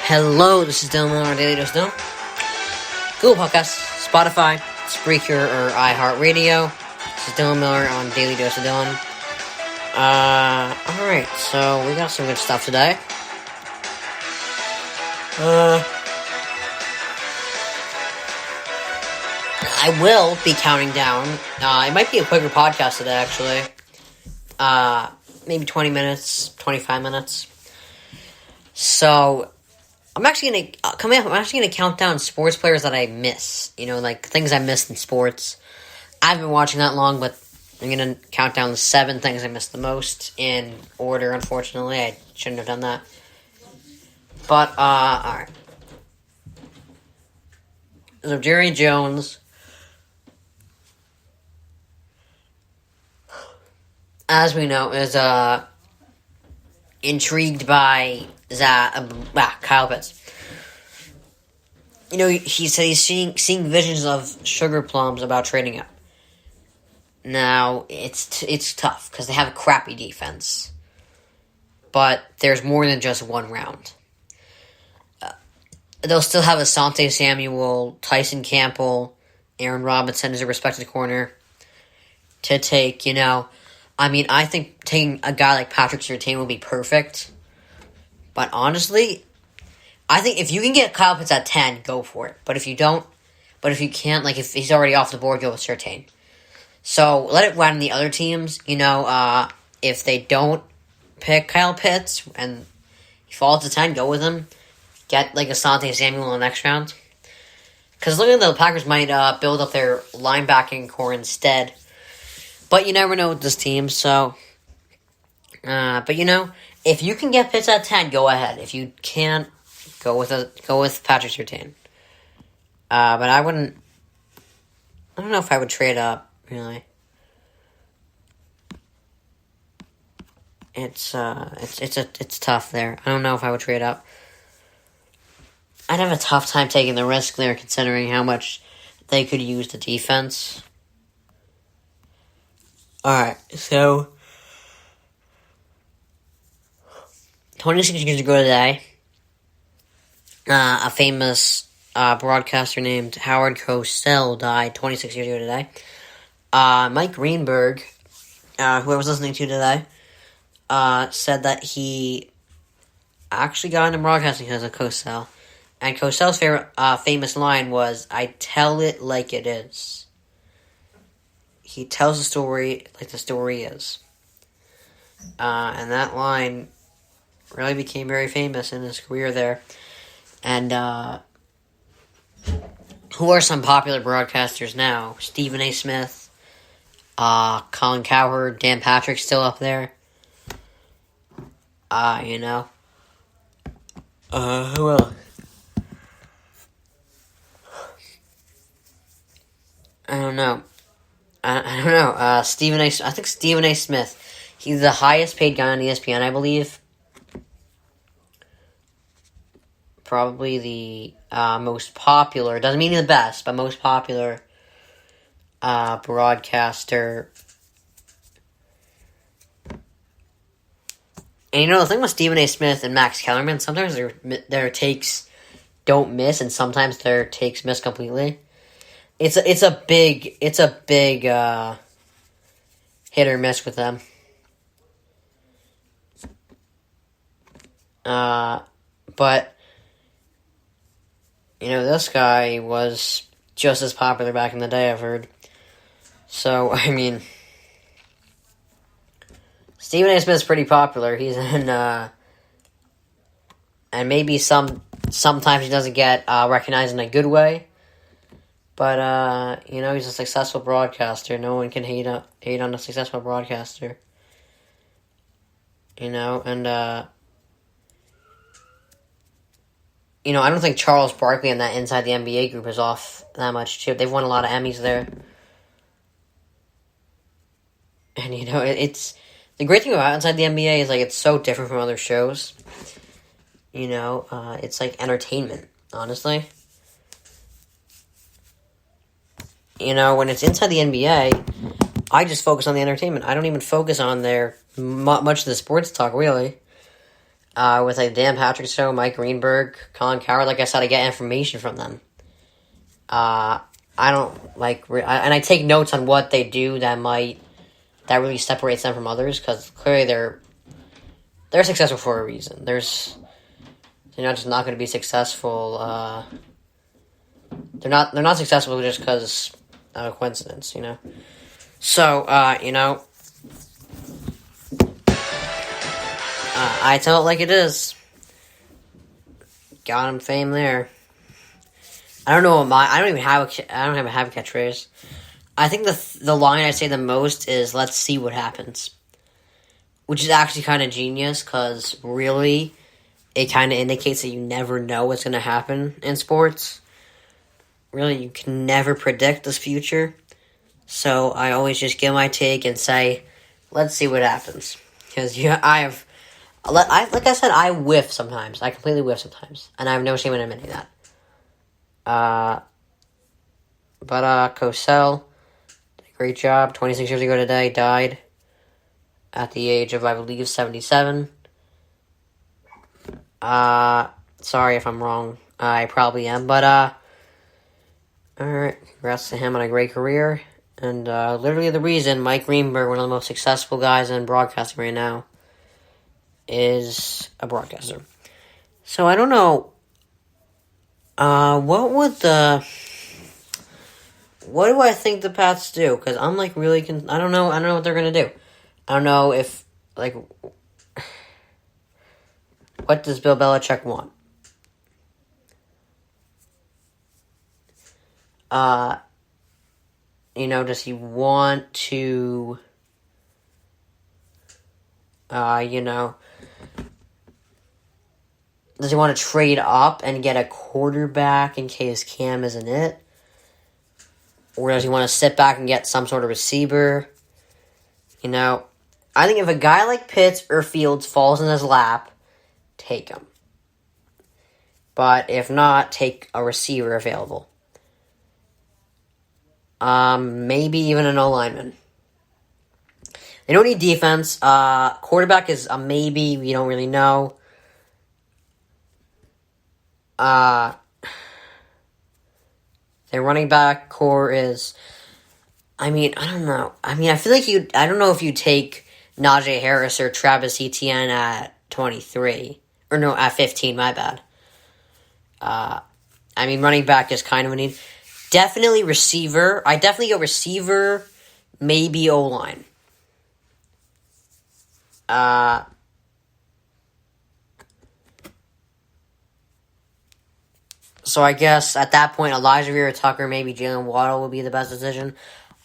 Hello, this is Dylan Miller on Daily Dose Dylan. Google Podcasts, Spotify, Spreaker, or iHeartRadio. This is Dylan Miller on Daily Dose of Dylan. Alright, so we got some good stuff today. I will be counting down. It might be a quicker podcast today, actually. Maybe 20 minutes, 25 minutes. So, I'm actually gonna count down sports players that I miss. You know, like things I missed in sports. I haven't been watching that long, but I'm gonna count down the 7 things I missed the most in order. Unfortunately, I shouldn't have done that. But alright. So Jerry Jones, as we know, is intrigued by Kyle Pitts. You know, he said he's seeing visions of sugar plums about trading up. Now, it's tough, because they have a crappy defense. But there's more than just one round. They'll still have Asante Samuel, Tyson Campbell, Aaron Robinson as a respected corner to take, you know. I mean, I think taking a guy like Patrick Surtain will be perfect. But honestly, I think if you can get Kyle Pitts at 10, go for it. But if you can't, like if he's already off the board, go with Surtain. So let it run the other teams. You know, if they don't pick Kyle Pitts and he falls to 10, go with him. Get like Asante Samuel in the next round. Because look at the Packers might build up their linebacking core instead. But you never know with this team, so. But you know, if you can get Pitts at 10, go ahead. If you can't, go with Patrick Surtain. But I wouldn't. I don't know if I would trade up, really. It's tough there. I don't know if I would trade up. I'd have a tough time taking the risk there, considering how much they could use the defense. Alright, so 26 years ago today, a famous broadcaster named Howard Cosell died 26 years ago today. Mike Greenberg, who I was listening to today, said that he actually got into broadcasting because of Cosell. And Cosell's favorite famous line was, "I tell it like it is." He tells the story like the story is. And that line really became very famous in his career there. And who are some popular broadcasters now? Stephen A. Smith, Colin Cowherd, Dan Patrick's still up there. You know. Who else? I don't know. I think Stephen A. Smith. He's the highest paid guy on ESPN, I believe. Probably the most popular. Doesn't mean the best, but most popular broadcaster. And you know, the thing with Stephen A. Smith and Max Kellerman, sometimes their takes don't miss, and sometimes their takes miss completely. It's a big hit or miss with them. But you know, this guy was just as popular back in the day, I've heard. So I mean, Stephen A. Smith's pretty popular. He's in and maybe sometimes he doesn't get recognized in a good way. But, you know, he's a successful broadcaster. No one can hate on a successful broadcaster. You know, and, you know, I don't think Charles Barkley and that Inside the NBA group is off that much, too. They've won a lot of Emmys there. And, you know, it's... The great thing about Inside the NBA is, like, it's so different from other shows. You know, it's like entertainment, honestly. You know, when it's Inside the NBA, I just focus on the entertainment. I don't even focus on much of the sports talk, really. with like Dan Patrick Stowe, Mike Greenberg, Colin Coward. Like I said, I get information from them. I don't like, and I take notes on what they do that really separates them from others, because clearly they're successful for a reason. They're not just not going to be successful. They're not successful just because of a coincidence, you know. So you know, I tell it like it is. Got him fame there. I don't know what I don't have a catchphrase. I think the line I say the most is "Let's see what happens," which is actually kind of genius, because really, it kind of indicates that you never know what's going to happen in sports. Really, you can never predict this future. So I always just give my take and say, "Let's see what happens," because like I said, I whiff sometimes. I completely whiff sometimes, and I have no shame in admitting that. But Cosell, great job. 26 years ago today, died at the age of, I believe, 77. Sorry if I'm wrong. I probably am, but alright, congrats to him on a great career. And literally the reason Mike Greenberg, one of the most successful guys in broadcasting right now, is a broadcaster. So I don't know. What do I think the Pats do? Because I'm like really, I don't know what they're gonna do. I don't know if, like, what does Bill Belichick want? You know, does he want to, you know, does he want to trade up and get a quarterback in case Cam isn't it? Or does he want to sit back and get some sort of receiver? You know, I think if a guy like Pitts or Fields falls in his lap, take him. But if not, take a receiver available. Maybe even an O-lineman. They don't need defense. Quarterback is a maybe. We don't really know. Their running back core is, I mean, I don't know. I mean, I feel like I don't know if you take Najee Harris or Travis Etienne at 23. Or no, at 15, my bad. I mean, running back is kind of a need. Definitely receiver. I definitely go receiver, maybe O-line. So I guess at that point, Elijah Vera Tucker, maybe Jalen Waddle would be the best decision.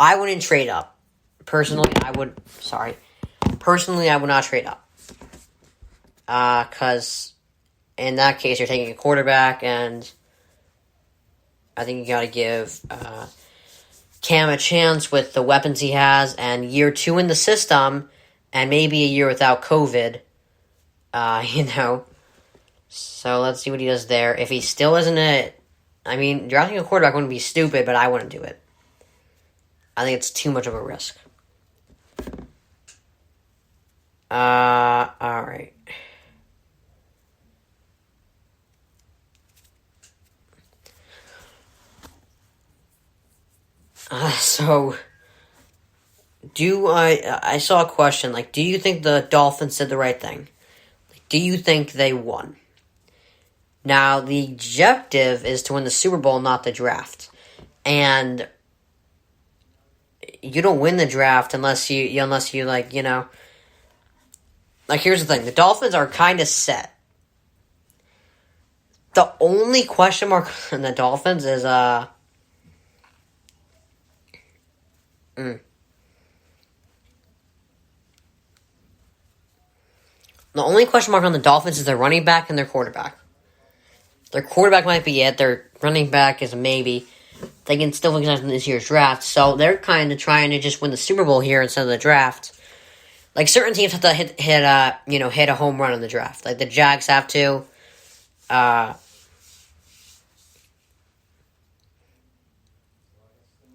I wouldn't trade up. Personally, I would not trade up. Because in that case, you're taking a quarterback, and I think you got to give Cam a chance with the weapons he has, and year 2 in the system, and maybe a year without COVID. You know. So let's see what he does there. If he still isn't it, I mean, drafting a quarterback wouldn't be stupid, but I wouldn't do it. I think it's too much of a risk. Alright. So, I saw a question, like, do you think the Dolphins did the right thing? Do you think they won? Now, the objective is to win the Super Bowl, not the draft. And you don't win the draft unless you like, you know. Like, here's the thing. The Dolphins are kind of set. The only question mark on the Dolphins is, The only question mark on the Dolphins is their running back and their quarterback. Their quarterback might be it. Their running back is a maybe. They can still look at this year's draft. So they're kind of trying to just win the Super Bowl here instead of the draft. Like, certain teams have to hit a home run in the draft. Like, the Jags have to.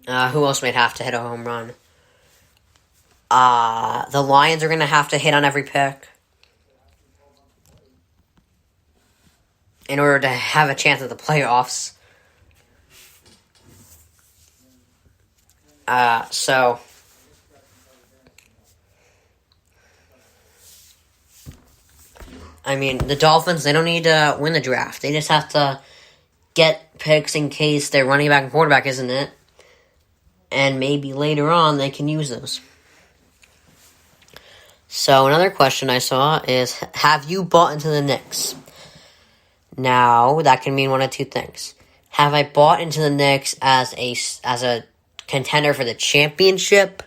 Who else might have to hit a home run? The Lions are going to have to hit on every pick. in order to have a chance at the playoffs. So I mean, the Dolphins, they don't need to win the draft. They just have to get picks in case their running back and quarterback isn't it. And maybe later on they can use those. So another question I saw is, have you bought into the Knicks? Now, that can mean one of two things. Have I bought into the Knicks as a contender for the championship?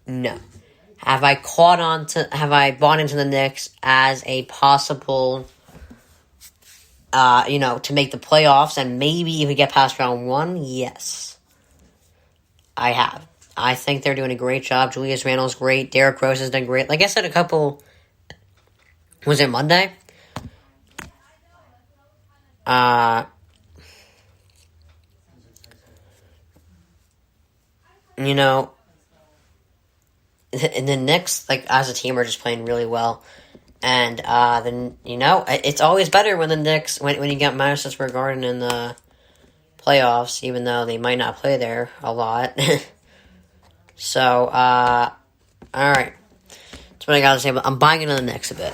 No. Have I bought into the Knicks as a possible, to make the playoffs and maybe even get past round one? Yes. I have. I think they're doing a great job. Julius Randle's great. Derrick Rose has done great. Like I said, was it Monday? The Knicks, like, as a team, are just playing really well. And, it's always better when the Knicks, when you get Madison Square Garden in the playoffs, even though they might not play there a lot. So, alright. That's what I gotta say, but I'm buying into the Knicks a bit.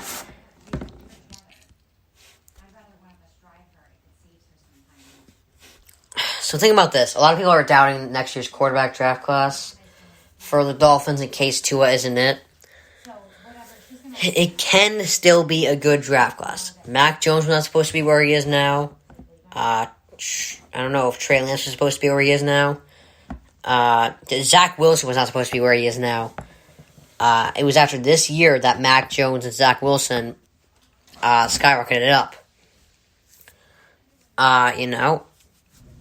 So think about this. A lot of people are doubting next year's quarterback draft class for the Dolphins in case Tua isn't it. It can still be a good draft class. Mac Jones was not supposed to be where he is now. I don't know if Trey Lance was supposed to be where he is now. Zach Wilson was not supposed to be where he is now. It was after this year that Mac Jones and Zach Wilson skyrocketed up.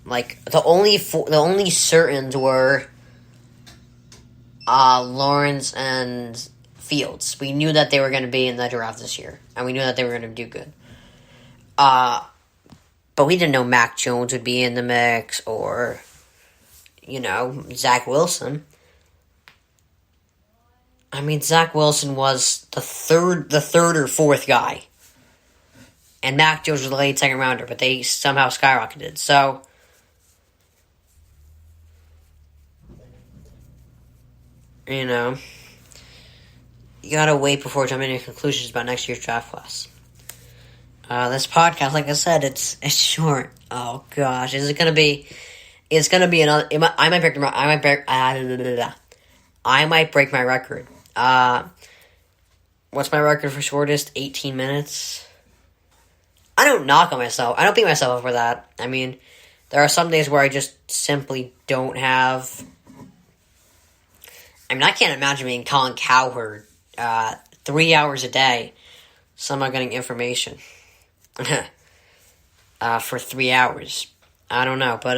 Like the only certains were Lawrence and Fields. We knew that they were going to be in the draft this year, and we knew that they were going to do good. But we didn't know Mac Jones would be in the mix, or Zach Wilson. I mean, Zach Wilson was the third or fourth guy, and Mac Jones was the late second rounder, but they somehow skyrocketed. So, you gotta wait before jumping to conclusions about next year's draft class. This podcast, like I said, it's short. Oh gosh, is it gonna be? It's gonna be another. I might break my record. What's my record for shortest? 18 minutes. I don't knock on myself. I don't beat myself up for that. I mean, there are some days where I just simply don't have. I mean, I can't imagine being Colin Cowherd 3 hours a day, somehow getting information for 3 hours. I don't know, but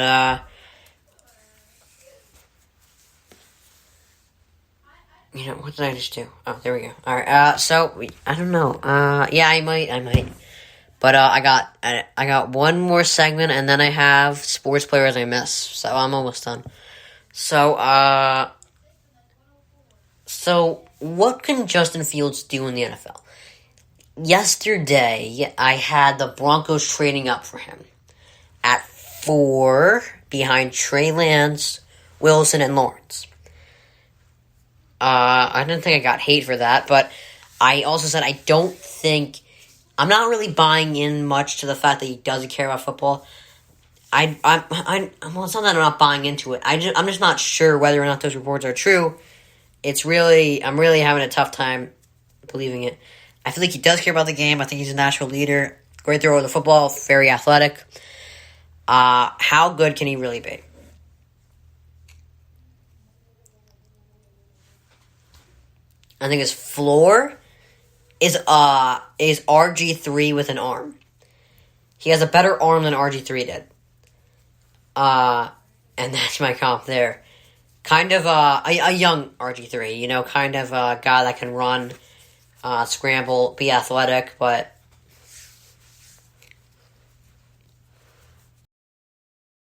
what did I just do? Oh, there we go. All right. I don't know. Yeah, I might. But I got one more segment, and then I have sports players I miss. So I'm almost done. So what can Justin Fields do in the NFL? Yesterday, I had the Broncos trading up for him at 4 behind Trey Lance, Wilson, and Lawrence. I didn't think I got hate for that, but I also said I'm not really buying in much to the fact that he doesn't care about football. Well, it's not that I'm not buying into it. I'm just not sure whether or not those reports are true. I'm really having a tough time believing it. I feel like he does care about the game. I think he's a natural leader. Great thrower of the football. Very athletic. How good can he really be? I think his floor is RG3 with an arm. He has a better arm than RG3 did. And that's my comp there. Kind of a young RG3, kind of a guy that can run, scramble, be athletic, but